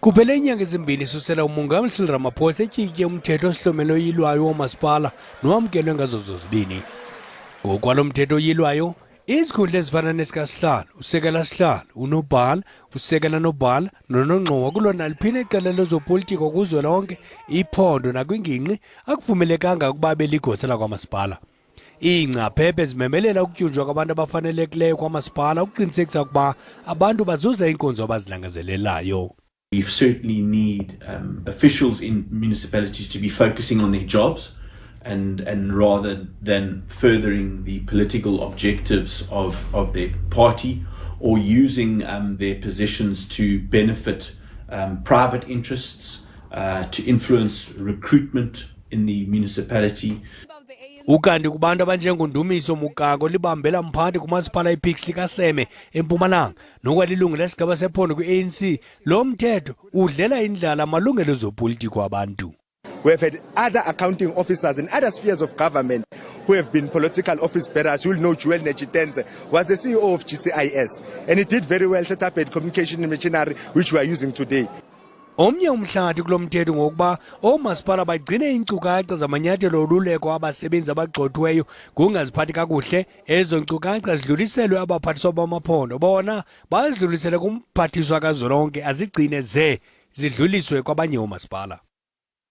Kuphela inyanga ezimbini susela umongameli Cyril Ramaphosa etyikitye umthetho sihlomelo oyilwayo woomasipala nowamkelwe ngazo zozibini. Ngokwalo mthetho oyilwayo, izikhundla ezifana nesikasihlalo, usekela-sihlalo, unobhala, usekela-nobhala nonongxowa kulo naliphi iqela lezopolitiko kuzwelonke, iphondo nakwingingqi akuvumelekanga ukuba abe ligosa lakwamasipala. Iingcaphephe zimemelela ukutyunjwa kwabantu abafanelekileyo kwamasipala ukuqinisekisa ukuba abantu bazuza iinkonzo abazilangazelelayo. We certainly need officials in municipalities to be focusing on their jobs and rather than furthering the political objectives of their party or using their positions to benefit private interests, to influence recruitment in the municipality. Ukanti kubantu abanjengoNdumiso Mukako libambela mphathi kumasipala iPix likaseme eMpumalanga nokwalilungu lesigaba sephondo kwi-ANC, lo mthetho udlela indlala amalungelo ezopolitiko abantu. We have had other accounting officers in other spheres of government who have been political office bearers. You will know Joel Nechitenze was the CEO of GCIS and he did very well, set up a communication machinery which we are using today. Omnye umhlathi kulo mthetho ngokuba oomasipala bagcine iinkcukacha zamanyathelo oluleko abasebenzi abagxothiweyo ngokungaziphathi kakuhle. Ezo nkcukacha zidluliselwe abaphathiswa bamaphondo, bona bazidlulisele kumphathiswa kazwelonke azigcine zidluliswe kwabanye oomasipala.